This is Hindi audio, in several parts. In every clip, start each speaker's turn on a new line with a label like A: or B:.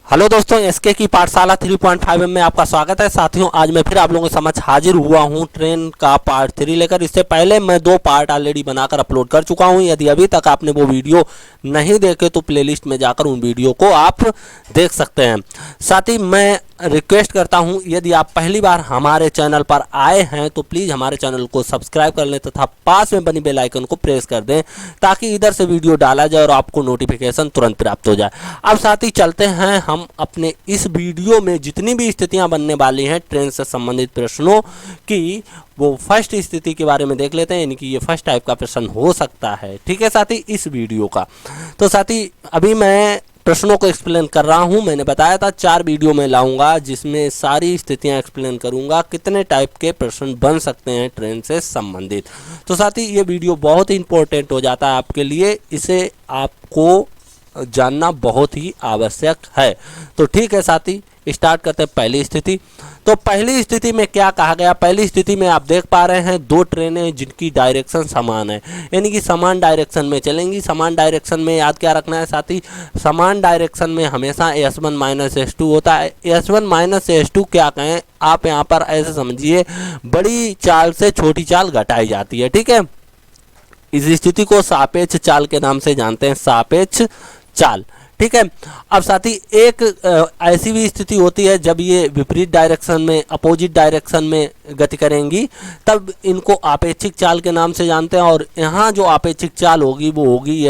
A: हेलो दोस्तों, एसके की पाठशाला 3.5 में आपका स्वागत है। साथियों, आज मैं फिर आप लोगों के समझ हाजिर हुआ हूं ट्रेन का पार्ट 3 लेकर। इससे पहले मैं 2 पार्ट ऑलरेडी बनाकर अपलोड कर चुका हूं। यदि अभी तक आपने वो वीडियो नहीं देखे तो प्लेलिस्ट में जाकर उन वीडियो को आप देख सकते हैं। साथ ही मैं रिक्वेस्ट करता हूं, यदि आप पहली बार हमारे चैनल पर आए हैं तो प्लीज़ हमारे चैनल को सब्सक्राइब कर लें तथा पास में बनी बेल आइकन को प्रेस कर दें ताकि इधर से वीडियो डाला जाए और आपको नोटिफिकेशन तुरंत प्राप्त हो जाए। अब साथ ही चलते हैं हम अपने इस वीडियो में जितनी भी स्थितियां बनने वाली हैं ट्रेन से संबंधित प्रश्नों की, वो फर्स्ट स्थिति के बारे में देख लेते हैं। यानी कि ये फर्स्ट टाइप का प्रश्न हो सकता है। ठीक है साथी, इस वीडियो का तो साथी अभी मैं प्रश्नों को एक्सप्लेन कर रहा हूं। मैंने बताया था 4 वीडियो में लाऊंगा जिसमें सारी स्थितियां एक्सप्लेन करूंगा, कितने टाइप के प्रश्न बन सकते हैं ट्रेन से संबंधित। तो साथी ये वीडियो बहुत ही इंपॉर्टेंट हो जाता है आपके लिए, इसे आपको जानना बहुत ही आवश्यक है। तो ठीक है साथी, स्टार्ट करते हैं पहली स्थिति। तो पहली स्थिति में क्या कहा गया? पहली स्थिति में आप देख पा रहे हैं 2 ट्रेनें जिनकी डायरेक्शन समान है, यानी कि समान डायरेक्शन में चलेंगी। समान डायरेक्शन में याद क्या रखना है साथी? समान डायरेक्शन में हमेशा S1 माइनस S2 होता है। S1 माइनस S2 क्या कहें आप यहाँ पर ऐसे समझिए, बड़ी चाल से छोटी चाल घटाई जाती है। ठीक है, इस स्थिति को सापेक्ष चाल के नाम से जानते हैं, सापेक्ष चाल। ठीक है, अब साथी एक ऐसी भी स्थिति होती है जब ये विपरीत डायरेक्शन में, अपोजिट डायरेक्शन में गति करेंगी, तब इनको आपेक्षिक चाल के नाम से जानते हैं। और यहाँ जो आपेक्षिक चाल होगी वो होगी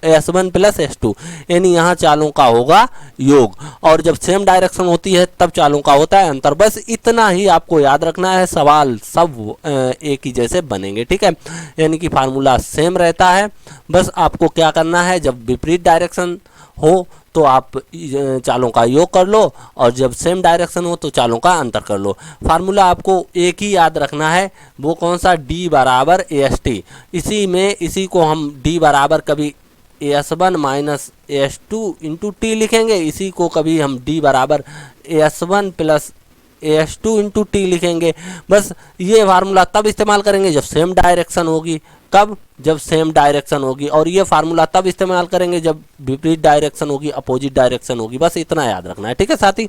A: S1 प्लस S2, यानी यहाँ चालों का होगा योग। और जब सेम डायरेक्शन होती है तब चालों का होता है अंतर। बस इतना ही आपको याद रखना है, सवाल सब एक ही जैसे बनेंगे। ठीक है, यानी कि फार्मूला सेम रहता है। बस आपको क्या करना है, जब विपरीत डायरेक्शन हो तो आप चालों का योग कर लो और जब सेम डायरेक्शन हो तो चालों का अंतर कर लो। फार्मूला आपको एक ही याद रखना है, वो कौन सा? D बराबर AST। इसी को हम D बराबर कभी S1 minus S2 into T लिखेंगे, इसी को कभी हम D बराबर S1 plus S2 into T लिखेंगे। बस ये फार्मूला तब इस्तेमाल करेंगे जब सेम डायरेक्शन होगी। कब? जब सेम डायरेक्शन होगी। और ये फार्मूला तब इस्तेमाल करेंगे जब विपरीत डायरेक्शन होगी, अपोजिट डायरेक्शन होगी। बस इतना याद रखना है। ठीक है साथी,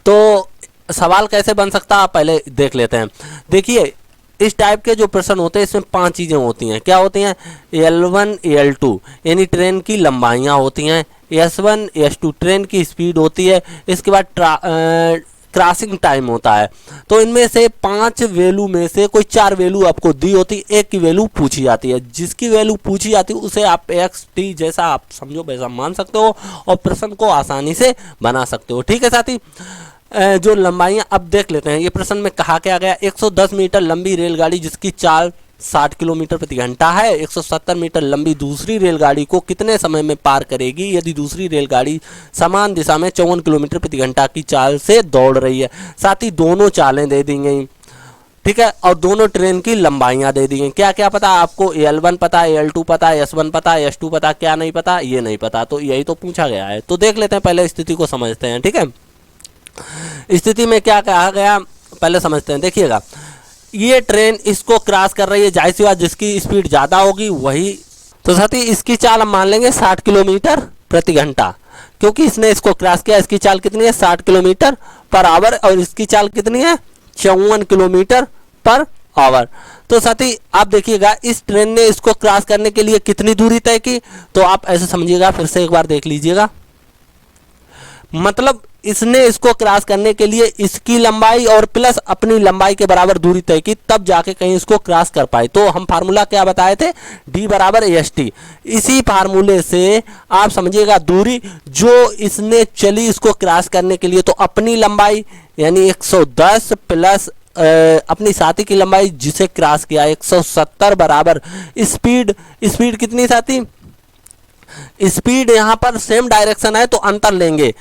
A: तो सवाल कैसे बन सकता है पहले देख लेते हैं। देखिए, इस टाइप के जो प्रश्न होते हैं इसमें 5 चीज़ें होती हैं। क्या होती हैं? L1 L2 यानी ट्रेन की लंबाइयाँ होती हैं, S1 S2 ट्रेन की स्पीड होती है, इसके बाद क्रॉसिंग टाइम होता है। तो इनमें से 5 वैल्यू में से कोई 4 वैल्यू आपको दी होती है, एक की वैल्यू पूछी जाती है। जिसकी वैल्यू पूछी जाती है उसे आप XT जैसा आप समझो वैसा मान सकते हो और प्रश्न को आसानी से बना सकते हो। ठीक है साथी, जो लंबाइयाँ अब देख लेते हैं। ये प्रश्न में कहा क्या गया? 110 मीटर लंबी रेलगाड़ी जिसकी चाल 60 किलोमीटर प्रति घंटा है, 170 मीटर लंबी दूसरी रेलगाड़ी को कितने समय में पार करेगी यदि दूसरी रेलगाड़ी समान दिशा में 54 किलोमीटर प्रति घंटा की चाल से दौड़ रही है। साथ ही दोनों चालें दे दी गई। ठीक है, और दोनों ट्रेन की लंबाइयाँ दे दी गई। क्या क्या पता आपको? L1 पता है, L2 पता है, S1 पता है, S2 पता, क्या नहीं पता? ये नहीं पता। तो यही तो पूछा गया है। तो देख लेते हैं, पहले स्थिति को समझते हैं। ठीक है, स्थिति में क्या कहा गया पहले समझते हैं। देखिएगा, ये ट्रेन इसको क्रॉस कर रही है, जाहिर सी बात जिसकी स्पीड ज़्यादा होगी वही। तो साथी इसकी चाल हम मान लेंगे 60 किलोमीटर प्रति घंटा, क्योंकि इसने इसको क्रॉस किया। इसकी चाल कितनी है? 60 किलोमीटर पर आवर, और इसकी चाल कितनी है? 54 किलोमीटर पर आवर। तो साथी आप देखिएगा, इस ट्रेन ने इसको क्रॉस करने के लिए कितनी दूरी तय की? तो आप ऐसे समझिएगा, फिर से एक बार देख लीजिएगा। मतलब इसने इसको क्रॉस करने के लिए इसकी लंबाई और प्लस अपनी लंबाई के बराबर दूरी तय की, तब जाके कहीं इसको क्रॉस कर पाए। तो हम फार्मूला क्या बताए थे? D बराबर AST। इसी फार्मूले से आप समझिएगा दूरी जो इसने चली इसको क्रॉस करने के लिए, तो अपनी लंबाई यानी 110 प्लस अपनी साथी की लंबाई जिसे क्रॉस किया 170 बराबर स्पीड कितनी साथी? स्पीड यहाँ पर सेम डायरेक्शन है तो अंतर लेंगे,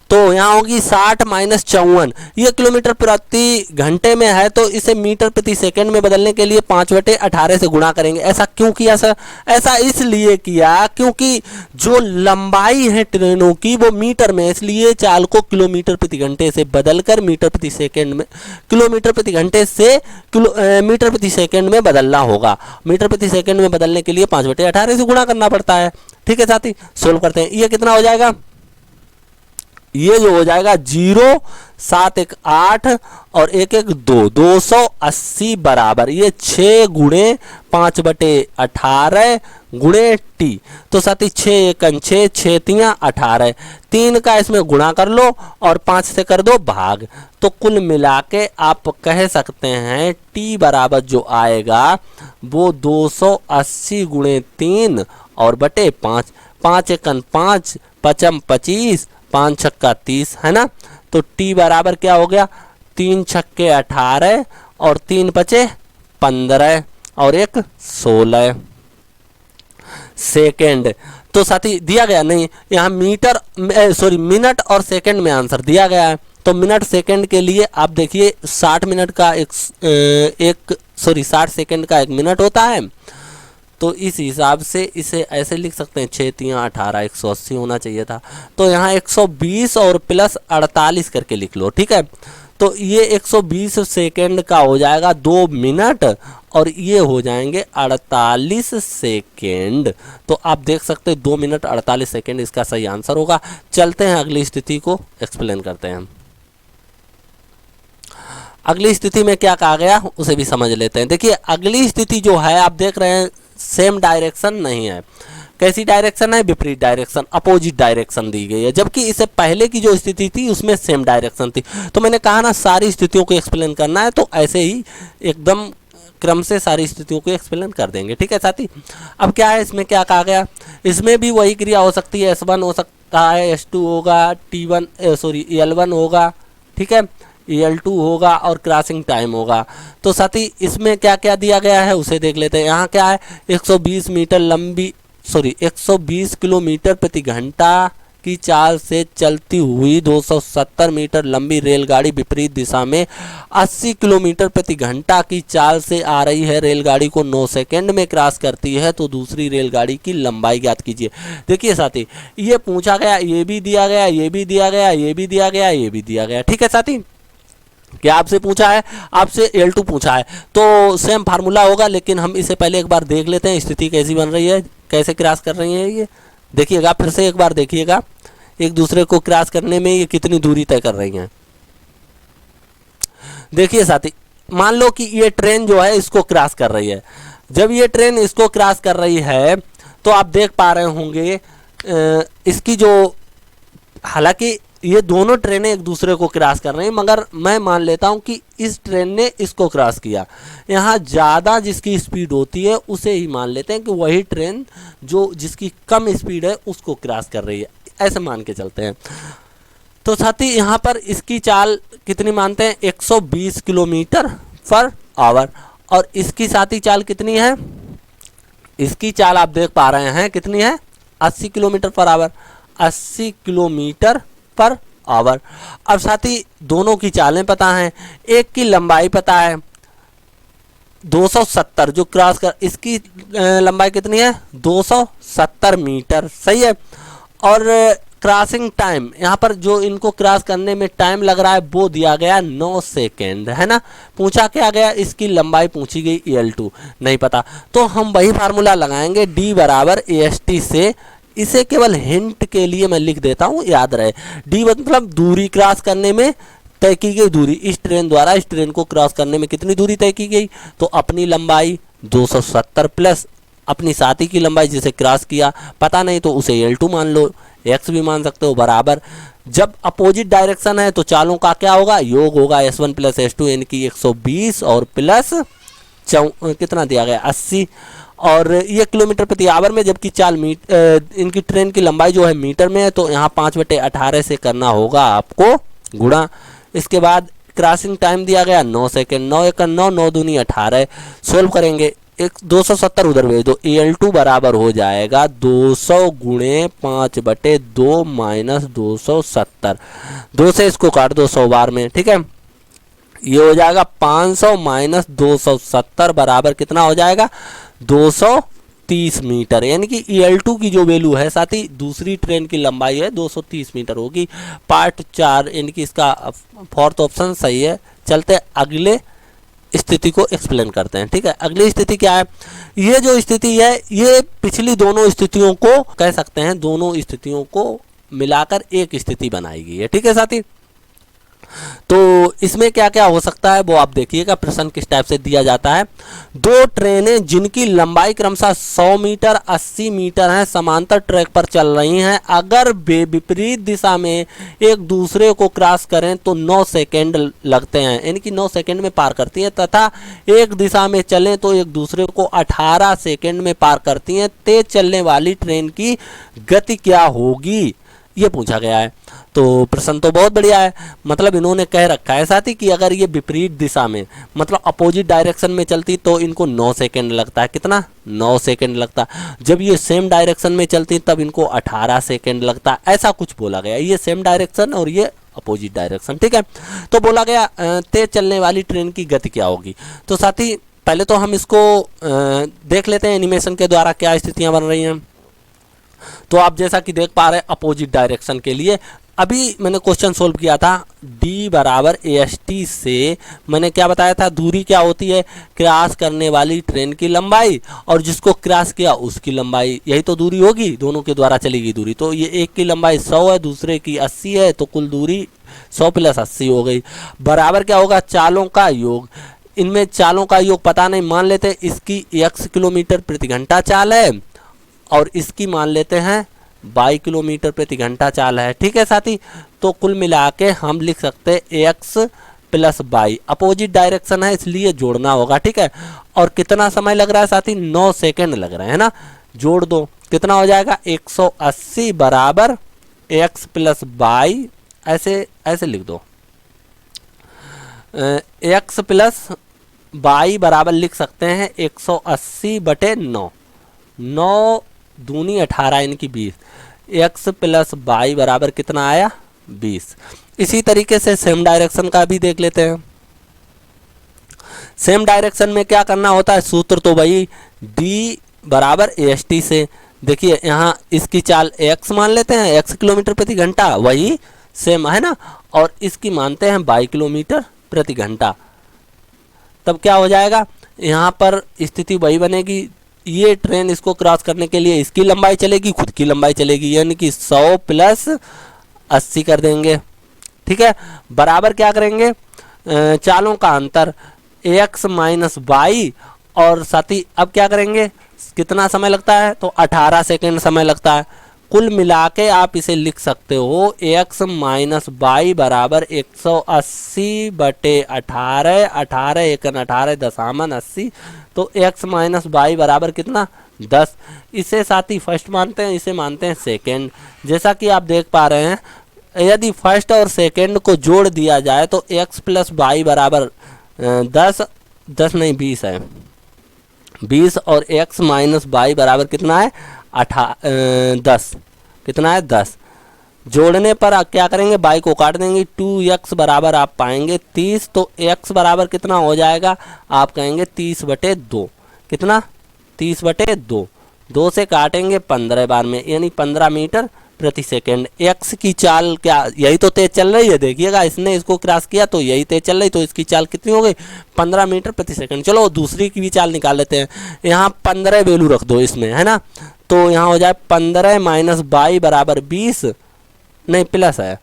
A: तो यहाँ होगी 60 माइनस 54। ये किलोमीटर प्रति घंटे में है तो इसे मीटर प्रति सेकंड में बदलने के लिए 5/18 से गुणा करेंगे। ऐसा क्यों किया सर? ऐसा इसलिए किया क्योंकि जो लंबाई है ट्रेनों की वो मीटर में, इसलिए चाल को किलोमीटर प्रति घंटे से बदलकर मीटर प्रति सेकंड में, किलोमीटर प्रति घंटे से मीटर प्रति सेकंड में बदलना होगा। मीटर प्रति सेकंड में बदलने के लिए 5/18 से गुणा करना पड़ता है। ठीक है साथी, सोल्व करते हैं। ये कितना हो जाएगा? ये जो हो जाएगा 0, 7 1 8 और 1 1 2, 280 बराबर ये 6 गुणे 5/18 गुणे टी। तो साथी 6 एकन 6, 6 तियां 18, 3 का इसमें गुणा कर लो और 5 से कर दो भाग। तो कुल मिला के आप कह सकते हैं टी बराबर जो आएगा वो 280 गुणे 3 और बटे 5, 5 एकन 5, 5 25, 5 छक्का 30 है ना। तो टी बराबर क्या हो गया 3 छक्के 18 और 3 बचे 15 और 1 16 सेकेंड। तो साथी दिया गया नहीं यहाँ मीटर सॉरी मिनट और सेकंड में आंसर दिया गया है। तो मिनट सेकंड के लिए आप देखिए 60 मिनट का एक 60 सेकंड का 1 मिनट होता है। तो इस हिसाब से इसे ऐसे लिख सकते हैं 6 तियां 18, 180 होना चाहिए था। तो यहाँ 120 और प्लस 48 करके लिख लो, ठीक है। तो ये 120 सेकेंड का हो जाएगा 2 मिनट और ये हो जाएंगे 48 सेकेंड। तो आप देख सकते हैं 2 मिनट 48 सेकेंड इसका सही आंसर होगा। चलते हैं अगली स्थिति को एक्सप्लेन करते हैं। अगली स्थिति में क्या कहा गया उसे भी समझ लेते हैं। देखिए अगली स्थिति जो है आप देख रहे हैं सेम डायरेक्शन नहीं है। कैसी डायरेक्शन है? विपरीत डायरेक्शन, अपोजिट डायरेक्शन दी गई है। जबकि इससे पहले की जो स्थिति थी उसमें सेम डायरेक्शन थी। तो मैंने कहा ना सारी स्थितियों को एक्सप्लेन करना है तो ऐसे ही एकदम क्रम से सारी स्थितियों को एक्सप्लेन कर देंगे, ठीक है साथी। अब क्या है इसमें क्या कहा गया, इसमें भी वही क्रिया हो सकती है, S1 हो सकता है, S2 होगा, L1 होगा, ठीक है, EL2 होगा और क्रॉसिंग टाइम होगा। तो साथी इसमें क्या क्या दिया गया है उसे देख लेते हैं। यहाँ क्या है 120 किलोमीटर प्रति घंटा की चाल से चलती हुई 270 मीटर लंबी रेलगाड़ी विपरीत दिशा में 80 किलोमीटर प्रति घंटा की चाल से आ रही है। रेलगाड़ी को 9 सेकंड में क्रॉस करती है तो दूसरी रेलगाड़ी की लंबाई ज्ञात कीजिए। देखिए साथी ये पूछा गया, ये भी दिया गया, ये भी दिया गया, ये भी दिया गया, ये भी दिया गया, ठीक है साथी। क्या आपसे पूछा है? आपसे L2 पूछा है तो सेम फार्मूला होगा, लेकिन हम इसे पहले एक बार देख लेते हैं स्थिति कैसी बन रही है, कैसे क्रॉस कर रही है। ये देखिएगा, फिर से एक बार देखिएगा एक दूसरे को क्रॉस करने में ये कितनी दूरी तय कर रही हैं। देखिए साथी मान लो कि ये ट्रेन जो है इसको क्रॉस कर रही है। जब ये ट्रेन इसको क्रॉस कर रही है तो आप देख पा रहे होंगे इसकी जो, हालांकि ये दोनों ट्रेनें एक दूसरे को क्रॉस कर रही हैं, मगर मैं मान लेता हूं कि इस ट्रेन ने इसको क्रॉस किया। यहाँ ज़्यादा जिसकी स्पीड होती है उसे ही मान लेते हैं कि वही ट्रेन जो जिसकी कम स्पीड है उसको क्रॉस कर रही है, ऐसे मान के चलते हैं। तो साथी यहाँ पर इसकी चाल कितनी मानते हैं 120 किलोमीटर पर आवर और इसकी साथी चाल कितनी है, इसकी चाल आप देख पा रहे हैं कितनी है 80 kilometre per hour, 80 kilometre per hour. अब साथी दोनों की चालें पता हैं, एक की लंबाई पता है 270 जो क्रॉस कर, इसकी लंबाई कितनी है 270 मीटर, सही है। और क्रॉसिंग टाइम यहाँ पर जो इनको क्रॉस करने में टाइम लग रहा है वो दिया गया 9 सेकेंड, है ना। पूछा क्या गया, इसकी लंबाई पूछी गई EL2 नहीं पता, तो हम वही फार्मूला लगाएंगे D बराबर AST से। इसे केवल हिंट के लिए मैं लिख देता हूँ, याद रहे। D मतलब दूरी क्रॉस करने में तय की गई दूरी, इस ट्रेन द्वारा इस ट्रेन को क्रॉस करने में कितनी दूरी तय की गई, तो अपनी लंबाई 270 प्लस अपनी साथी की लंबाई जिसे क्रॉस किया, पता नहीं तो उसे L2 मान लो, X भी मान सकते हो, बराबर। जब अपोजिट डायरेक्शन है तो चालों का क्या होगा, योग होगा S1 प्लस S2 यानी कि 120 और प्लस कितना दिया गया 80 और ये किलोमीटर प्रति आवर में, जबकि चाल इनकी ट्रेन की लंबाई जो है मीटर में है तो यहाँ 5/18 से करना होगा आपको गुणा। इसके बाद क्रॉसिंग टाइम दिया गया 9 सेकेंड, 9 1 9, 9 दूनी 18, सोल्व करेंगे 270 उधर भेज दो, EL2 बराबर हो जाएगा 200 गुणे 5/2 माइनस 270, 2 से इसको काट दो 100 बार में, ठीक है। ये हो जाएगा 500 माइनस 270 बराबर कितना हो जाएगा 230 मीटर, यानी कि EL2 की जो वैल्यू है साथी दूसरी ट्रेन की लंबाई है 230 मीटर होगी। पार्ट 4 यानी कि इसका फोर्थ ऑप्शन सही है। चलते अगले स्थिति को एक्सप्लेन करते हैं, ठीक है। अगली स्थिति क्या है, ये जो स्थिति है ये पिछली दोनों स्थितियों को कह सकते हैं, दोनों स्थितियों को मिलाकर एक स्थिति बनाई गई है। ठीक है साथी, तो इसमें क्या क्या हो सकता है वो आप देखिएगा। प्रश्न किस टाइप से दिया जाता है। दो ट्रेनें जिनकी लंबाई क्रमशः 100 मीटर 80 मीटर है समांतर ट्रैक पर चल रही हैं, अगर वे विपरीत दिशा में एक दूसरे को क्रॉस करें तो 9 सेकेंड लगते हैं, यानी कि 9 सेकेंड में पार करती हैं, तथा एक दिशा में चलें तो एक दूसरे को 18 सेकेंड में पार करती हैं। तेज चलने वाली ट्रेन की गति क्या होगी, ये पूछा गया है। तो प्रश्न तो बहुत बढ़िया है। मतलब इन्होंने कह रखा है साथी कि अगर ये विपरीत दिशा में मतलब अपोजिट डायरेक्शन में चलती तो इनको 9 सेकेंड लगता है। कितना? 9 सेकेंड लगता। जब ये सेम डायरेक्शन में चलती तब इनको 18 सेकेंड लगता। ऐसा कुछ बोला गया। ये सेम डायरेक्शन और ये अपोजिट डायरेक्शन। ठीक है, तो बोला गया तेज चलने वाली ट्रेन की गति क्या होगी। तो साथी पहले तो हम इसको देख लेते हैं एनिमेशन के द्वारा क्या स्थितियाँ बन रही हैं। तो आप जैसा कि देख पा रहे हैं अपोजिट डायरेक्शन के लिए अभी मैंने क्वेश्चन सोल्व किया था। d बराबर AST से मैंने क्या बताया था, दूरी क्या होती है, क्रॉस करने वाली ट्रेन की लंबाई और जिसको क्रॉस किया उसकी लंबाई, यही तो दूरी होगी, दोनों के द्वारा चलेगी दूरी। तो ये एक की लंबाई 100 है, दूसरे की 80 है, तो कुल दूरी 100 + 80 हो गई। बराबर क्या होगा, चालों का योग। इनमें चालों का योग पता नहीं, मान लेते हैं इसकी x किलोमीटर प्रति घंटा चाल है और इसकी मान लेते हैं y किलोमीटर प्रति घंटा चाल है। ठीक है साथी, तो कुल मिला के हम लिख सकते हैं x + y। अपोजिट डायरेक्शन है इसलिए जोड़ना होगा। ठीक है, और कितना समय लग रहा है साथी, 9 सेकेंड लग रहे हैं ना। जोड़ दो, कितना हो जाएगा, 180 बराबर x + y। ऐसे लिख दो, x + y बराबर लिख सकते हैं 180/9। 9 दूनी 18 इनकी 20। x + y बराबर कितना आया, 20। इसी तरीके से सेम डायरेक्शन का भी देख लेते हैं। सेम डायरेक्शन में क्या करना होता है, सूत्र तो वही d बराबर AST से। देखिए यहाँ इसकी चाल x मान लेते हैं, x किलोमीटर प्रति घंटा, वही सेम है ना, और इसकी मानते हैं y किलोमीटर प्रति घंटा। तब क्या हो जाएगा, यहाँ पर स्थिति वही बनेगी। ये ट्रेन इसको क्रॉस करने के लिए इसकी लंबाई चलेगी, खुद की लंबाई चलेगी, यानी कि 100 + 80 कर देंगे। ठीक है, बराबर क्या करेंगे, चालों का अंतर x - y, और साथ ही अब क्या करेंगे, कितना समय लगता है, तो 18 सेकेंड समय लगता है। कुल मिला के आप इसे लिख सकते हो x - y बराबर 180/18। 18 × 18 = 80। तो x - y बराबर कितना, 10। इसे साथ ही फर्स्ट मानते हैं, इसे मानते हैं सेकेंड। जैसा कि आप देख पा रहे हैं, यदि फर्स्ट और सेकेंड को जोड़ दिया जाए तो x + y बराबर 10 नहीं 20 है, 20, और x - y बराबर कितना है, 10। कितना है, 10। जोड़ने पर आप क्या करेंगे, y को काट देंगे, 2x बराबर आप पाएंगे 30। तो x बराबर कितना हो जाएगा, आप कहेंगे 30/2। कितना, 30/2। 2 से काटेंगे 15 बार में, यानी 15 मीटर प्रति सेकेंड। x की चाल क्या, यही तो तेज चल रही है, देखिएगा इसने इसको क्रॉस किया तो यही तेज चल रही, तो इसकी चाल कितनी हो गई, 15 मीटर प्रति सेकेंड। चलो दूसरी की भी चाल निकाल लेते हैं। यहाँ 15 वैल्यू रख दो इसमें, है ना, तो यहाँ हो जाए 15 - y बराबर 20, नहीं प्लस है,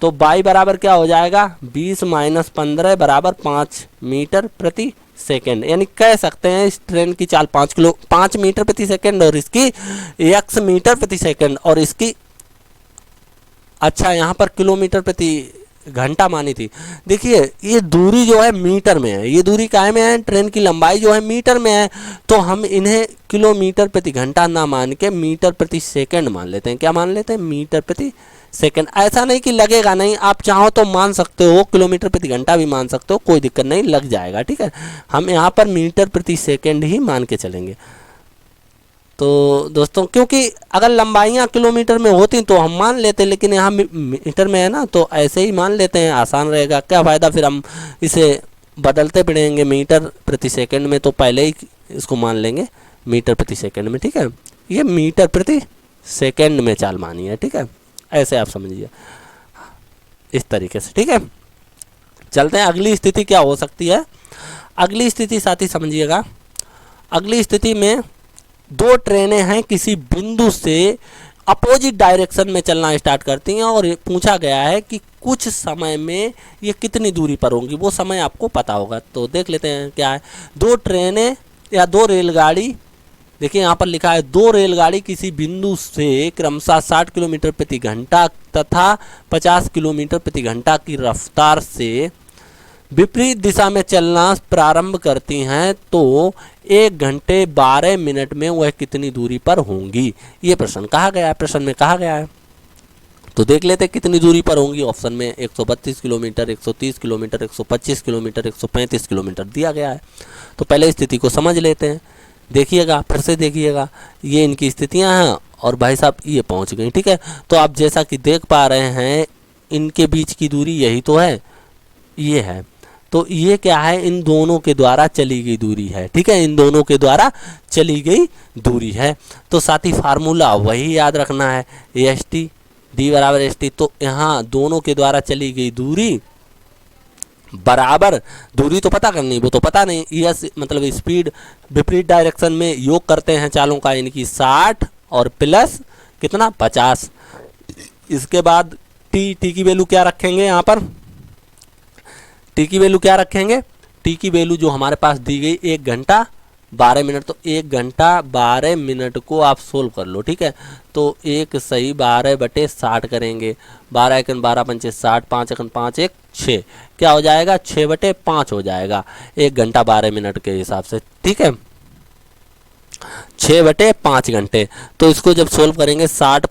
A: तो y बराबर क्या हो जाएगा, 20 - 15 बराबर 5 मीटर प्रति सेकेंड। यानी कह सकते हैं इस ट्रेन की चाल 5 मीटर प्रति सेकेंड और इसकी x मीटर प्रति सेकेंड, और इसकी अच्छा यहाँ पर किलोमीटर प्रति घंटा मानी थी। देखिए ये दूरी जो है मीटर में है, ये दूरी काय में है, ट्रेन की लंबाई जो है मीटर में है, तो हम इन्हें किलोमीटर प्रति घंटा ना मान के मीटर प्रति सेकंड मान लेते हैं। क्या मान लेते हैं, मीटर प्रति सेकंड। ऐसा नहीं कि लगेगा नहीं, आप चाहो तो मान सकते हो, किलोमीटर प्रति घंटा भी मान सकते हो, कोई दिक्कत नहीं, लग जाएगा। ठीक है, हम यहाँ पर मीटर प्रति सेकंड ही मान के चलेंगे। तो दोस्तों क्योंकि अगर लंबाइयाँ किलोमीटर में होती तो हम मान लेते, लेकिन यहाँ मीटर में है ना, तो ऐसे ही मान लेते हैं, आसान रहेगा। क्या फ़ायदा फिर हम इसे बदलते पड़ेंगे मीटर प्रति सेकंड में, तो पहले ही इसको मान लेंगे मीटर प्रति सेकंड में। ठीक है, ये मीटर प्रति सेकंड में चाल मानी है। ठीक है, ऐसे आप समझिए इस तरीके से। ठीक है, चलते हैं अगली स्थिति क्या हो सकती है। अगली स्थिति साथी समझिएगा, अगली स्थिति में दो ट्रेनें हैं किसी बिंदु से अपोजिट डायरेक्शन में चलना स्टार्ट करती हैं और पूछा गया है कि कुछ समय में ये कितनी दूरी पर होंगी, वो समय आपको पता होगा। तो देख लेते हैं क्या है। दो ट्रेनें या दो रेलगाड़ी, देखिए यहाँ पर लिखा है दो रेलगाड़ी किसी बिंदु से क्रमशः 60 किलोमीटर प्रति घंटा तथा 50 किलोमीटर प्रति घंटा की रफ्तार से विपरीत दिशा में चलना प्रारंभ करती हैं तो 1 घंटे 12 मिनट में वह कितनी दूरी पर होंगी, ये प्रश्न कहा गया है, प्रश्न में कहा गया है। तो देख लेते हैं कितनी दूरी पर होंगी। ऑप्शन में 132 किलोमीटर, 130 किलोमीटर, 125 किलोमीटर, 135 किलोमीटर दिया गया है। तो पहले स्थिति को समझ लेते हैं, देखिएगा, फिर से देखिएगा, ये इनकी स्थितियां हैं और भाई साहब ये पहुंच गई, ठीक है। तो आप जैसा कि देख पा रहे हैं इनके बीच की दूरी यही तो है, ये है। तो ये क्या है, इन दोनों के द्वारा चली गई दूरी है, ठीक है, इन दोनों के द्वारा चली गई दूरी है। तो साथ ही फार्मूला वही याद रखना है, एस टी डी बराबर एस टी। तो यहाँ दोनों के द्वारा चली गई दूरी बराबर, दूरी तो पता करनी, वो तो पता नहीं, यस मतलब स्पीड विपरीत डायरेक्शन में योग करते हैं चालों का, इनकी 60 और प्लस कितना 50। इसके बाद टी की वैल्यू क्या रखेंगे, यहाँ पर टी की वैल्यू क्या रखेंगे, टी की वैल्यू जो हमारे पास दी गई 1 घंटा 12 मिनट। तो 1 घंटा 12 मिनट को आप सोल्व कर लो, ठीक है। तो 1 सही 12/60 करेंगे, 12 एकन 12 पंचे 60, 5 एकन 5 1 6, क्या हो जाएगा 6/5 हो जाएगा 1 घंटा 12 मिनट के हिसाब से, ठीक है, 6/5 घंटे। तो इसको जब सोल्व करेंगे 60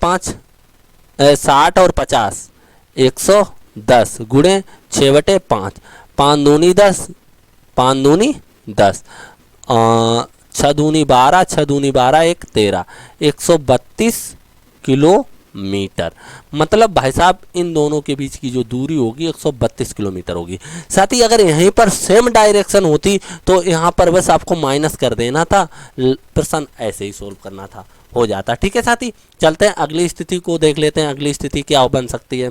A: और 50 110 गुणे 6/5, 5 दूनी 10, 5 दूनी 10, 6 दूनी 12, 6 दूनी 12 1 13, 132 किलोमीटर। मतलब भाई साहब इन दोनों के बीच की जो दूरी होगी 132 किलोमीटर होगी। साथ ही अगर यहीं पर सेम डायरेक्शन होती तो यहाँ पर बस आपको माइनस कर देना था, प्रश्न ऐसे ही सोल्व करना था, हो जाता, ठीक है साथी। चलते हैं अगली स्थिति को देख लेते हैं, अगली स्थिति क्या बन सकती है।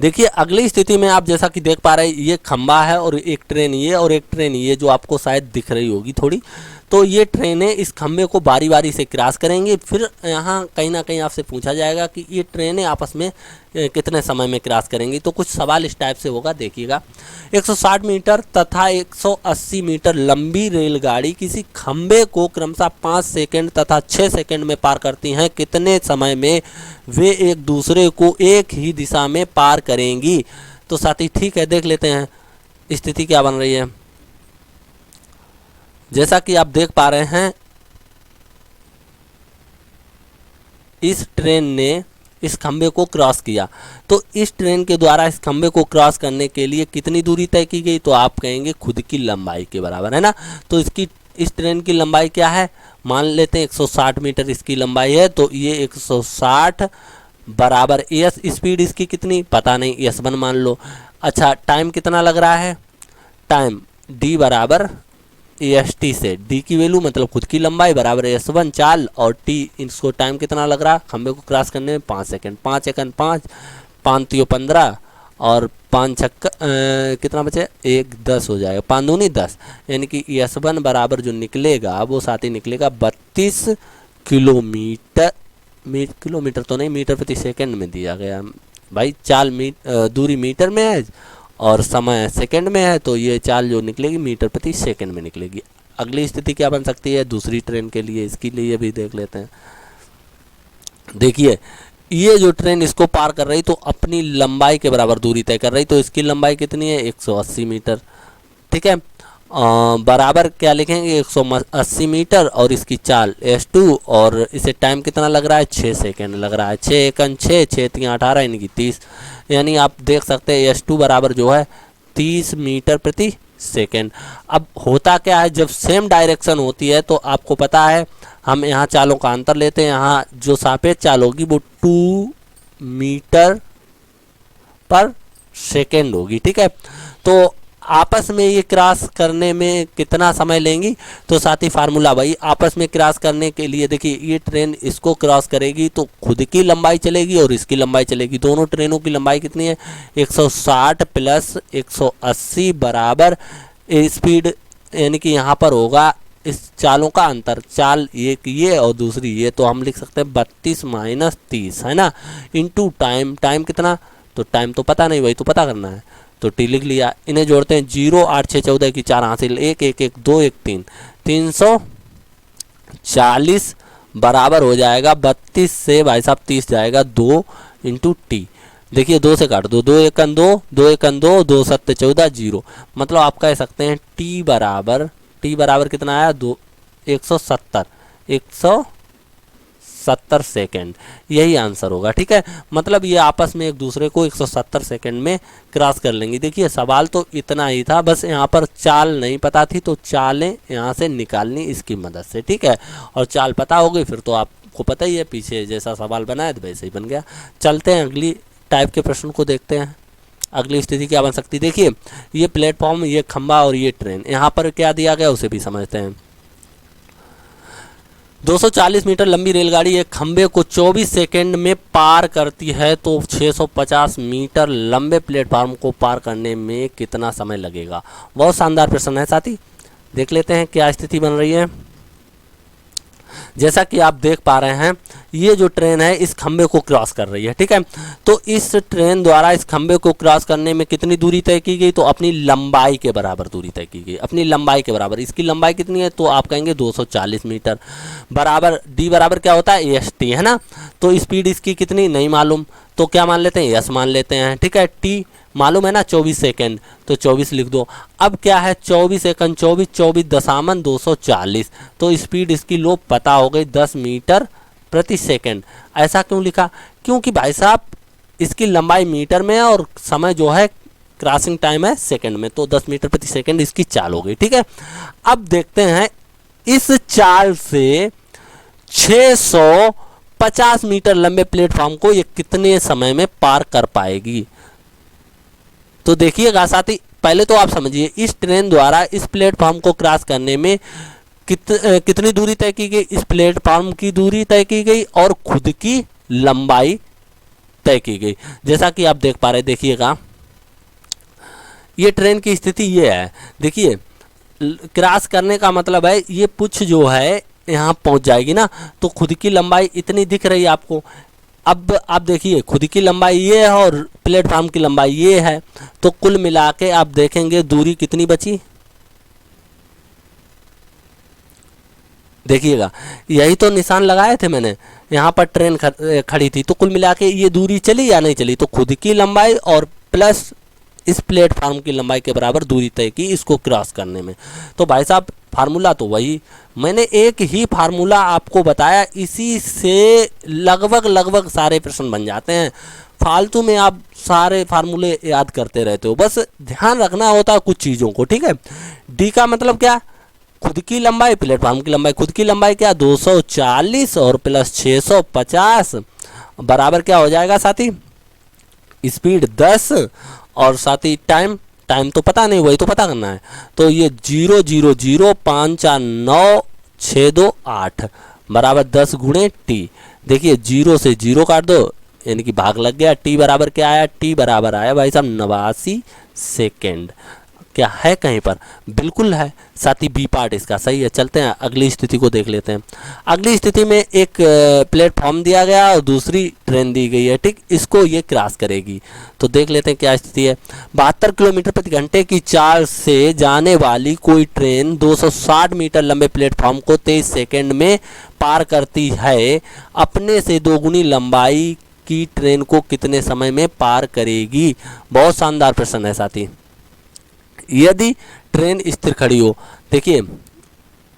A: देखिए अगली स्थिति में आप जैसा कि देख पा रहे हैं ये खंबा है और एक ट्रेन ये और एक ट्रेन ये जो आपको शायद दिख रही होगी थोड़ी। तो ये ट्रेनें इस खंबे को बारी बारी से क्रॉस करेंगी। फिर यहाँ कहीं ना कहीं आपसे पूछा जाएगा कि ये ट्रेनें आपस में कितने समय में क्रॉस करेंगी। तो कुछ सवाल इस टाइप से होगा, देखिएगा। 160 मीटर तथा 180 मीटर लंबी रेलगाड़ी किसी खंबे को क्रमशः 5 सेकंड तथा 6 सेकंड में पार करती हैं, कितने समय में वे एक दूसरे को एक ही दिशा में पार करेंगी। तो साथी ठीक है, देख लेते हैं स्थिति क्या बन रही है। जैसा कि आप देख पा रहे हैं इस ट्रेन ने इस खंबे को क्रॉस किया, तो इस ट्रेन के द्वारा इस खंबे को क्रॉस करने के लिए कितनी दूरी तय की गई, तो आप कहेंगे खुद की लंबाई के बराबर, है ना। तो इस ट्रेन की लंबाई क्या है, मान लेते हैं 160 मीटर इसकी लंबाई है। तो ये 160 बराबर एस, स्पीड इसकी कितनी पता नहीं, S1 मान लो। अच्छा टाइम कितना लग रहा है, टाइम डी बराबर EST से, डी की वैल्यू मतलब खुद की लंबाई बराबर S1 चाल और टी, इसको टाइम कितना लग रहा है खंबे को क्रॉस करने में 5 सेकंड, 5 एकन 5, 5 तियो 15 और 5 छक्का कितना बचे 1 10 हो जाएगा, 5 दूनी 10, यानी कि S1 बराबर जो निकलेगा वो साथ ही निकलेगा 32 किलोमीटर। किलोमीटर तो नहीं, मीटर प्रति सेकंड में दिया गया भाई। चाल दूरी मीटर में है और समय सेकंड में है, तो ये चाल जो निकलेगी मीटर प्रति सेकंड में निकलेगी। अगली स्थिति क्या बन सकती है दूसरी ट्रेन के लिए, इसके लिए भी देख लेते हैं। देखिए ये जो ट्रेन इसको पार कर रही तो अपनी लंबाई के बराबर दूरी तय कर रही, तो इसकी लंबाई कितनी है 180 मीटर, ठीक है। बराबर क्या लिखेंगे 180 मीटर और इसकी चाल S2 और इसे टाइम कितना लग रहा है 6 सेकंड लग रहा है, 6 एकन 6, 6 3 18 यानी कि 30, यानी आप देख सकते हैं S2 बराबर जो है 30 मीटर प्रति सेकंड। अब होता क्या है जब सेम डायरेक्शन होती है तो आपको पता है हम यहाँ चालों का अंतर लेते हैं, यहाँ जो सापेक्ष चाल होगी वो 2 मीटर पर सेकेंड होगी, ठीक है। तो आपस में ये क्रॉस करने में कितना समय लेंगी, तो साथ ही फार्मूला भाई आपस में क्रॉस करने के लिए देखिए ये ट्रेन इसको क्रॉस करेगी तो खुद की लंबाई चलेगी और इसकी लंबाई चलेगी, दोनों ट्रेनों की लंबाई कितनी है 160 प्लस 180 बराबर स्पीड, यानी कि यहाँ पर होगा इस चालों का अंतर, चाल एक ये और दूसरी ये, तो हम लिख सकते हैं 32 माइनस 30 है ना, इंटू टाइम, टाइम कितना, तो टाइम तो पता नहीं, वही तो पता करना है, तो टी लिख लिया। इन्हें जोड़ते हैं 0 8 6 14 की 4 हासिल 1 1 1 2 1 3 340 बराबर हो जाएगा 32 से भाई साहब 30 जाएगा 2 इंटू टी। देखिए 2 से काट दो, 2 एकन 2 2 एकन 2 2 7 14 0, मतलब आप कह सकते हैं टी बराबर कितना आया 170 सेकेंड, यही आंसर होगा। ठीक है, मतलब ये आपस में एक दूसरे को 170 सेकेंड में क्रॉस कर लेंगे। देखिए सवाल तो इतना ही था, बस यहाँ पर चाल नहीं पता थी तो चालें यहाँ से निकालनी इसकी मदद से। ठीक है, और चाल पता हो गई फिर तो आपको पता ही है, पीछे जैसा सवाल बनाया तो वैसे ही बन गया। चलते हैं अगली टाइप के प्रश्न को देखते हैं। अगली स्थिति क्या बन सकती है, देखिए ये प्लेटफॉर्म, ये खंबा और ये ट्रेन, यहाँ पर क्या दिया गया उसे भी समझते हैं। 240 मीटर लंबी रेलगाड़ी एक खंबे को 24 सेकंड में पार करती है, तो 650 मीटर लंबे प्लेटफॉर्म को पार करने में कितना समय लगेगा। बहुत शानदार प्रश्न है साथी, देख लेते हैं क्या स्थिति बन रही है। जैसा कि आप देख पा रहे हैं, ये जो ट्रेन है इस खंबे को क्रॉस कर रही है। ठीक है, तो इस ट्रेन द्वारा इस खंबे को क्रॉस करने में कितनी दूरी तय की गई, तो अपनी लंबाई के बराबर दूरी तय की गई, अपनी लंबाई के बराबर। इसकी लंबाई कितनी है, तो आप कहेंगे 240 मीटर बराबर, डी बराबर क्या होता है एस टी, है ना। तो स्पीड इसकी कितनी नहीं मालूम, तो क्या मान लेते हैं, एस मान लेते हैं। ठीक है, टी मालूम है ना 24 सेकंड, तो 24 लिख दो। अब क्या है 24 सेकंड 24 तो स्पीड इसकी लो पता हो गई 10 मीटर प्रति सेकंड। ऐसा क्यों लिखा, क्योंकि भाई साहब इसकी लंबाई मीटर में है और समय जो है क्रॉसिंग टाइम है सेकंड में, तो 10 मीटर प्रति सेकंड इसकी चाल हो गई। ठीक है, अब देखते हैं इस चाल से 650 मीटर लंबे प्लेटफॉर्म को ये कितने समय में पार कर पाएगी। तो देखिएगा साथी, पहले तो आप समझिए इस ट्रेन द्वारा इस प्लेटफॉर्म को क्रॉस करने में कितनी दूरी तय की गई, इस प्लेटफॉर्म की दूरी तय की गई और खुद की लंबाई तय की गई। जैसा कि आप देख पा रहे, देखिएगा ये ट्रेन की स्थिति ये है। देखिए क्रॉस करने का मतलब है ये पुछ जो है यहाँ पहुँच जाएगी ना, तो खुद की लंबाई इतनी दिख रही है आपको। अब आप देखिए खुद की लंबाई ये है और प्लेटफॉर्म की लंबाई ये है, तो कुल मिला के आप देखेंगे दूरी कितनी बची। देखिएगा यही तो निशान लगाए थे मैंने, यहाँ पर ट्रेन खड़ी थी, तो कुल मिला के ये दूरी चली या नहीं चली, तो खुद की लंबाई और प्लस इस प्लेटफॉर्म की लंबाई के बराबर दूरी तय की इसको क्रॉस करने में। तो भाई साहब फार्मूला तो वही, मैंने एक ही फार्मूला आपको बताया, इसी से लगभग सारे प्रश्न बन जाते हैं। फालतू में आप सारे फार्मूले याद करते रहते हो, बस ध्यान रखना होता है कुछ चीज़ों को। ठीक है, डी का मतलब क्या, खुद की लंबाई, प्लेटफॉर्म की लंबाई, खुद की लंबाई क्या 240 और प्लस 650 बराबर क्या हो जाएगा साथी, स्पीड 10 और साथ ही टाइम तो पता नहीं, वही तो पता करना है। तो ये 0000549 बराबर 10 गुणे टी। देखिए 0 से 0 काट दो, यानी कि भाग लग गया। टी बराबर क्या आया, टी बराबर आया भाई साहब 89 सेकेंड। क्या है कहीं पर, बिल्कुल है साथी, बी पार्ट इसका सही है। चलते हैं अगली स्थिति को देख लेते हैं। अगली स्थिति में एक प्लेटफॉर्म दिया गया और दूसरी ट्रेन दी गई है। ठीक, इसको ये क्रॉस करेगी, तो देख लेते हैं क्या स्थिति है। 72 किलोमीटर प्रति घंटे की चाल से जाने वाली कोई ट्रेन 260 मीटर लंबे प्लेटफॉर्म को 23 सेकेंड में पार करती है, अपने से दोगुनी लंबाई की ट्रेन को कितने समय में पार करेगी। बहुत शानदार प्रश्न है साथी। यदि ट्रेन स्थिर खड़ी हो, देखिए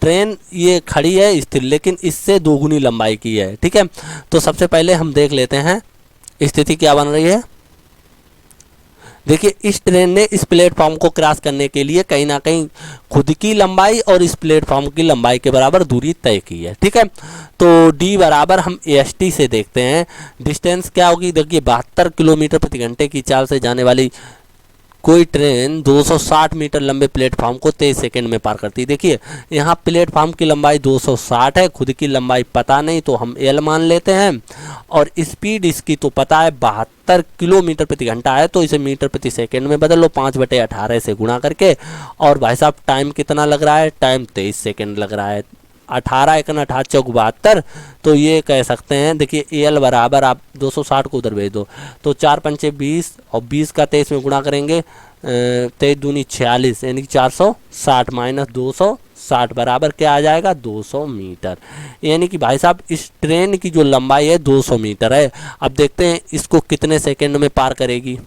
A: ट्रेन ये खड़ी है स्थिर, लेकिन इससे दोगुनी लंबाई की है। ठीक है, तो सबसे पहले हम देख लेते हैं स्थिति क्या बन रही है। देखिए इस ट्रेन ने इस प्लेटफॉर्म को क्रॉस करने के लिए कहीं ना कहीं खुद की लंबाई और इस प्लेटफॉर्म की लंबाई के बराबर दूरी तय की है। ठीक है, तो डी बराबर हम एस टी से देखते हैं, डिस्टेंस क्या होगी। देखिए 72 किलोमीटर प्रति घंटे की चाल से जाने वाली कोई ट्रेन 260 मीटर लंबे प्लेटफॉर्म को 23 सेकंड में पार करती है। देखिए यहाँ प्लेटफॉर्म की लंबाई 260 है, खुद की लंबाई पता नहीं तो हम एल मान लेते हैं, और स्पीड इसकी तो पता है 72 किलोमीटर प्रति घंटा है, तो इसे मीटर प्रति सेकंड में बदल लो 5/18 से गुणा करके। और भाई साहब टाइम कितना लग रहा है, टाइम 23 सेकेंड लग रहा है। 18 एकन 18 चौक 72, तो ये कह सकते हैं, देखिए एल बराबर आप 260 को उधर भेज दो तो 4 पंचे 20 और 20 का 23 में गुणा करेंगे 23 दूनी 46, यानी कि 460 माइनस 260 बराबर क्या आ जाएगा 200 मीटर। यानी कि भाई साहब इस ट्रेन की जो लंबाई है 200 मीटर है। अब देखते हैं इसको कितने सेकेंड में पार करेगी।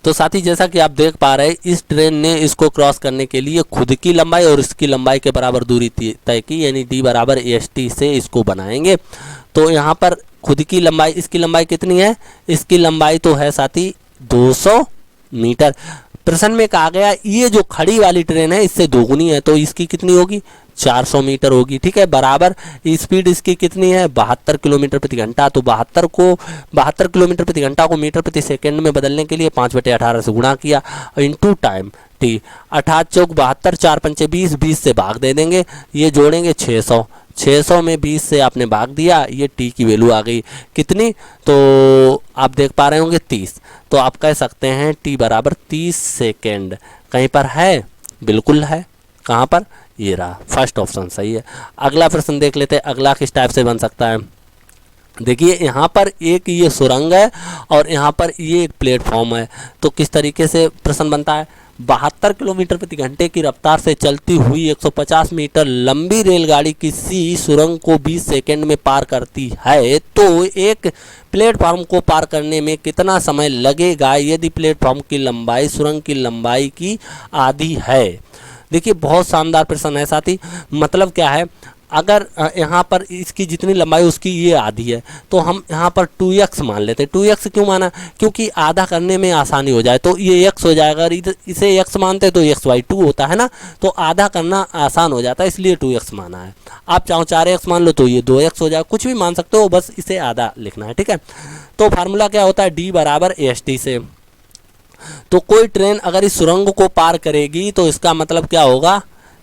A: तो साथी जैसा कि आप देख पा रहे हैं इस ट्रेन ने इसको क्रॉस करने के लिए खुद की लंबाई और इसकी लंबाई के बराबर दूरी तय की, यानी डी बराबर एस से इसको बनाएंगे। तो यहाँ पर खुद की लंबाई, इसकी लंबाई कितनी है, इसकी लंबाई तो है साथी 200 मीटर। प्रश्न में कहा गया ये जो खड़ी वाली ट्रेन है इससे दोगुनी है, तो इसकी कितनी होगी 400 मीटर होगी। ठीक है, बराबर स्पीड इसकी कितनी है 72 किलोमीटर प्रति घंटा। तो 72 किलोमीटर प्रति घंटा को मीटर प्रति सेकंड में बदलने के लिए 5/18 से गुणा किया इंटू टाइम टी। 18 चौक 72, 4 पंचे 20, 20 से भाग दे देंगे, ये जोड़ेंगे 600 में 20 से आपने भाग दिया, ये टी की वैल्यू आ गई कितनी, तो आप देख पा रहे होंगे 30। तो आप कह सकते हैं टी बराबर 30 सेकेंड। कहीं पर है, बिल्कुल है, कहाँ पर, ये रहा, फर्स्ट ऑप्शन सही है। अगला प्रश्न देख लेते हैं, अगला किस टाइप से बन सकता है। देखिए यहाँ पर एक ये सुरंग है और यहाँ पर ये एक प्लेटफॉर्म है, तो किस तरीके से प्रश्न बनता है। 72 किलोमीटर प्रति घंटे की रफ्तार से चलती हुई 150 मीटर लंबी रेलगाड़ी किसी सुरंग को 20 सेकंड में पार करती है, तो एक प्लेटफॉर्म को पार करने में कितना समय लगेगा यदि प्लेटफॉर्म की लंबाई सुरंग की लंबाई की आधी है। देखिए बहुत शानदार प्रश्न है साथी। मतलब क्या है, अगर यहाँ पर इसकी जितनी लंबाई उसकी ये आधी है, तो हम यहाँ पर 2x मान लेते हैं। 2x क्यों माना, क्योंकि आधा करने में आसानी हो जाए, तो ये x हो जाएगा, इधर इसे x मानते तो x/2 होता है ना, तो आधा करना आसान हो जाता है, इसलिए 2x माना है। आप चाहो 4x मान लो तो ये 2x हो जाए, कुछ भी मान सकते हो, बस इसे आधा लिखना है। ठीक है, तो फार्मूला क्या होता है, डी बराबर एस से। तो कोई ट्रेन अगर इस सुरंग को पार करेगी तो इसका मतलब क्या होगा,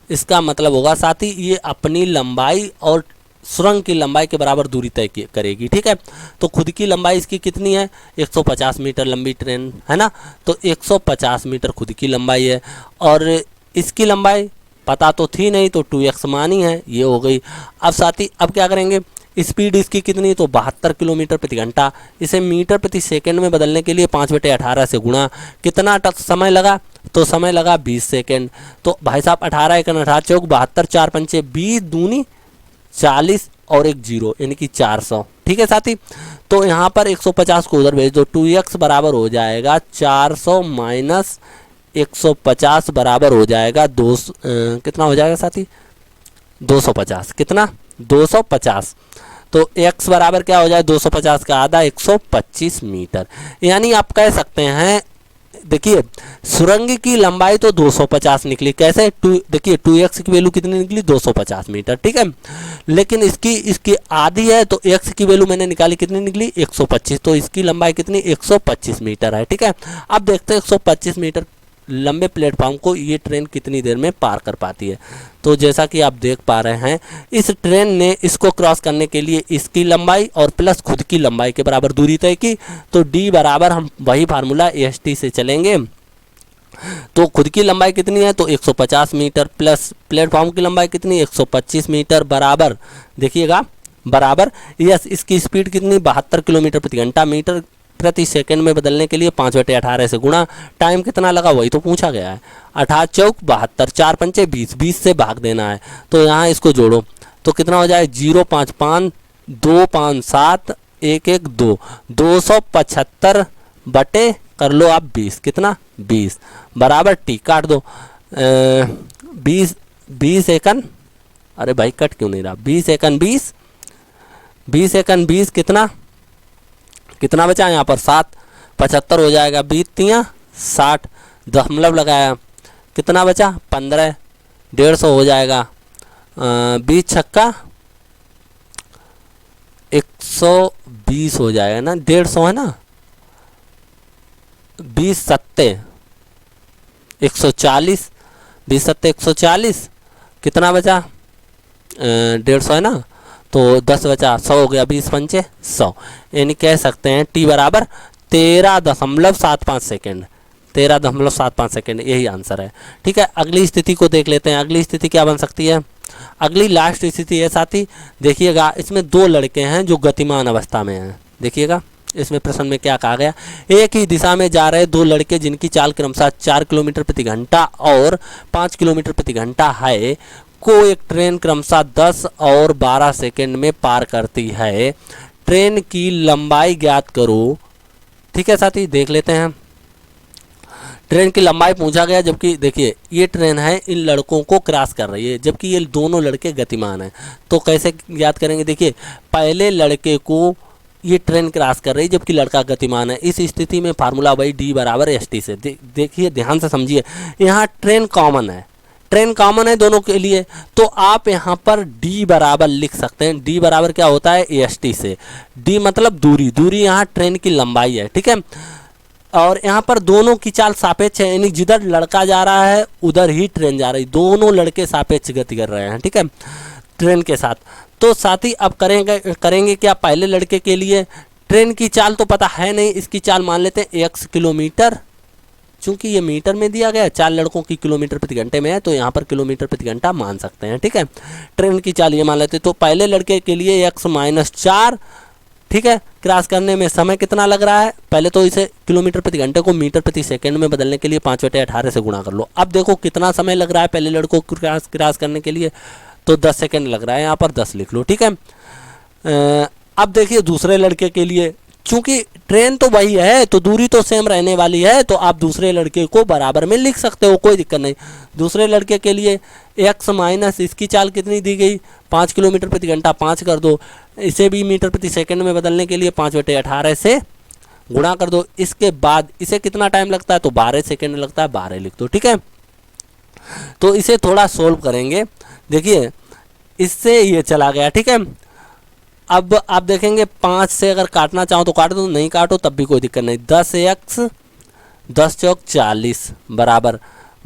A: इसका मतलब होगा साथी ये अपनी लंबाई और सुरंग की लंबाई के बराबर दूरी तय करेगी। ठीक है, तो खुद की लंबाई इसकी कितनी है 150 मीटर लंबी ट्रेन है ना, तो 150 मीटर खुद की लंबाई है, और इसकी लंबाई पता तो थी नहीं तो 2x मानी है, ये हो गई। अब साथी अब क्या करेंगे, स्पीड इसकी कितनी, तो 72 किलोमीटर प्रति घंटा, इसे मीटर प्रति सेकंड में बदलने के लिए 5/18 से गुणा, कितना समय लगा, तो समय लगा 20 सेकंड। तो भाई साहब 18 एकन 18 चौक 72, 4 पंचे 20 दूनी 40 और एक 0 यानी कि 400। ठीक है साथी, तो यहाँ पर 150 को उधर भेज दो, 2x बराबर हो जाएगा 400 माइनस 150 बराबर हो जाएगा कितना हो जाएगा साथी 250, कितना 250। तो x बराबर क्या हो जाए 250 का आधा 125 मीटर। यानी आप कह सकते हैं, देखिए सुरंग की लंबाई तो 250 निकली, कैसे देखिए 2x की वैल्यू कितनी निकली 250 मीटर। ठीक है, लेकिन इसकी आधी है तो x की वैल्यू मैंने निकाली कितनी निकली 125, तो इसकी लंबाई कितनी 125 मीटर है। ठीक है, अब देखते हैं 125 मीटर लंबे प्लेटफॉर्म को ये ट्रेन कितनी देर में पार कर पाती है। तो जैसा कि आप देख पा रहे हैं इस ट्रेन ने इसको क्रॉस करने के लिए इसकी लंबाई और प्लस खुद की लंबाई के बराबर दूरी तय की, तो डी बराबर हम वही फार्मूला एस टी से चलेंगे। तो खुद की लंबाई कितनी है तो 150 मीटर प्लस प्लेटफॉर्म की लंबाई कितनी 125 मीटर बराबर, देखिएगा बराबर यस इसकी स्पीड कितनी 72 किलोमीटर प्रति घंटा, मीटर प्रति सेकंड में बदलने के लिए 5/18 से गुणा, टाइम कितना लगा वही तो पूछा गया है, 18 चौक 72, 4 पंचे 20, 20 से भाग देना है, तो यहाँ इसको जोड़ो तो कितना हो जाए 055 257 112 275 बटे कर लो आप 20, कितना 20 बराबर टी काट दो 20 एकन, अरे भाई कट क्यों नहीं रहा 20 एकन 20 एकन 20 कितना बचा यहाँ पर 7, 75 हो जाएगा 20 तियाँ 60, दशमलव लगाया कितना बचा 15, 150 हो जाएगा 20 छक्का 120 हो जाएगा ना, 150 है ना, 20 सत्ते 140, 20 सत्ते 140, कितना बचा 150 है ना, तो 10 बचा, 100 हो गया, 20 पंचे 100, यानी कह सकते हैं टी बराबर 13.75 सेकेंड, 13.75 सेकेंड, यही आंसर है। ठीक है, अगली स्थिति को देख लेते हैं। अगली स्थिति क्या बन सकती है? अगली लास्ट स्थिति है साथी, देखिएगा इसमें दो लड़के हैं जो गतिमान अवस्था में हैं। देखिएगा इसमें प्रश्न में क्या कहा गया, एक ही दिशा में जा रहे दो लड़के जिनकी चाल क्रमशः 4 किलोमीटर प्रति घंटा और 5 किलोमीटर प्रति घंटा है को एक ट्रेन क्रमशः 10 और 12 सेकेंड में पार करती है। ट्रेन की लंबाई ज्ञात करो। ठीक है साथी, देख लेते हैं। ट्रेन की लंबाई पूछा गया, जबकि देखिए ये ट्रेन है इन लड़कों को क्रॉस कर रही है, जबकि ये दोनों लड़के गतिमान हैं। तो कैसे ज्ञात करेंगे? देखिए पहले लड़के को ये ट्रेन क्रॉस कर रही है जबकि लड़का गतिमान है। इस स्थिति में फार्मूला वही डी बराबर एस टी से। देखिए ध्यान से समझिए, यहाँ ट्रेन कॉमन है, ट्रेन कॉमन है दोनों के लिए, तो आप यहाँ पर डी बराबर लिख सकते हैं। डी बराबर क्या होता है? एस टी से। डी मतलब दूरी, दूरी यहाँ ट्रेन की लंबाई है। ठीक है, और यहाँ पर दोनों की चाल सापेक्ष है, यानी जिधर लड़का जा रहा है उधर ही ट्रेन जा रही, दोनों लड़के सापेक्ष गति कर रहे हैं। ठीक है, ट्रेन के साथ। तो साथ ही अब करेंगे क्या? पहले लड़के के लिए ट्रेन की चाल तो पता है नहीं, इसकी चाल मान लेते हैं x किलोमीटर, चूंकि ये मीटर में दिया गया है, 4 लड़कों की किलोमीटर प्रति घंटे में है, तो यहाँ पर किलोमीटर प्रति घंटा मान सकते हैं। ठीक है, ट्रेन की चाल ये मान लेते हैं। तो पहले लड़के के लिए x-4, ठीक है, क्रॉस करने में समय कितना लग रहा है? पहले तो इसे किलोमीटर प्रति घंटे को मीटर प्रति सेकंड में बदलने के लिए 5/18 से गुणा कर लो। अब देखो कितना समय लग रहा है पहले लड़कों को क्रॉस करने के लिए, तो 10 सेकंड लग रहा है, यहाँ पर 10 लिख लो। ठीक है, अब देखिए दूसरे लड़के के लिए, चूंकि ट्रेन तो वही है तो दूरी तो सेम रहने वाली है, तो आप दूसरे लड़के को बराबर में लिख सकते हो, कोई दिक्कत नहीं। दूसरे लड़के के लिए x माइनस इसकी चाल कितनी दी गई? 5 किलोमीटर प्रति घंटा, 5 कर दो, इसे भी मीटर प्रति सेकंड में बदलने के लिए 5/18 से गुणा कर दो। इसके बाद इसे कितना टाइम लगता है? तो 12 सेकंड लगता है, 12 लिख दो। ठीक है, तो इसे थोड़ा सोल्व करेंगे। देखिए इससे ये चला गया। ठीक है, अब आप देखेंगे 5 से अगर काटना चाहो तो काट दो, नहीं काटो तब भी कोई दिक्कत नहीं। 10x 10 चौक 40 बराबर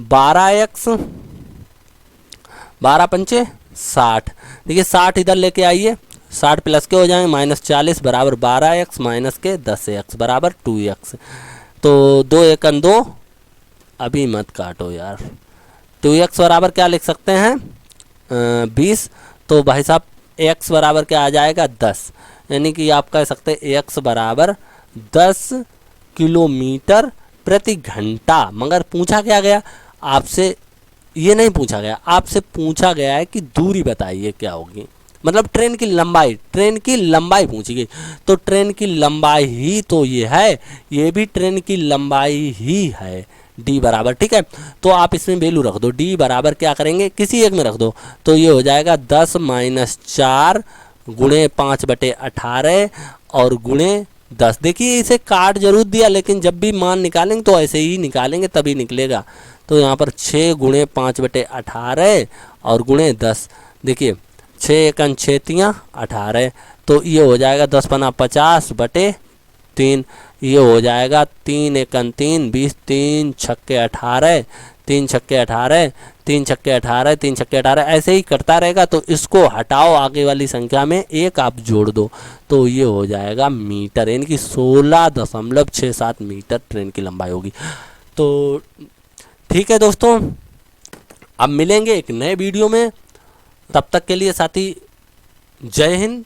A: 12x 12 पंचे 60। देखिए 60 इधर लेके आइए, 60 प्लस के हो जाएंगे -40 बराबर 12x माइनस के 10x बराबर 2x। तो 2 एकन 2, अभी मत काटो यार। 2x बराबर क्या लिख सकते हैं? 20। तो भाई साहब x बराबर क्या आ जाएगा? 10, यानी कि आप कह सकते हैं x बराबर 10 किलोमीटर प्रति घंटा। मगर पूछा क्या गया आपसे? ये नहीं पूछा गया, आपसे पूछा गया है कि दूरी बताइए क्या होगी, मतलब ट्रेन की लंबाई, ट्रेन की लंबाई पूछी गई। तो ट्रेन की लंबाई ही तो ये है, ये भी ट्रेन की लंबाई ही है, डी बराबर। ठीक है, तो आप इसमें वैल्यू रख दो, डी बराबर क्या करेंगे? किसी एक में रख दो, तो ये हो जाएगा 10 - 4 गुणे 5/18 और गुणे 10। देखिए इसे काट जरूर दिया, लेकिन जब भी मान निकालेंगे तो ऐसे ही निकालेंगे तभी निकलेगा। तो यहाँ पर 6 गुणे 5/18 और गुणे 10। देखिए 6 एकन 6 तियाँ 18, तो ये हो जाएगा 10 पना 50/3। ये हो जाएगा 3 एकन 3 20, 3 छक्के 18, 3 छक्के 18, 3 छक्के 18, 3 छक्के 18, ऐसे ही करता रहेगा। तो इसको हटाओ, आगे वाली संख्या में एक आप जोड़ दो, तो ये हो जाएगा मीटर, यानी कि 16.67 मीटर ट्रेन की लंबाई होगी। तो ठीक है दोस्तों, अब मिलेंगे एक नए वीडियो में, तब तक के लिए साथी जय हिंद,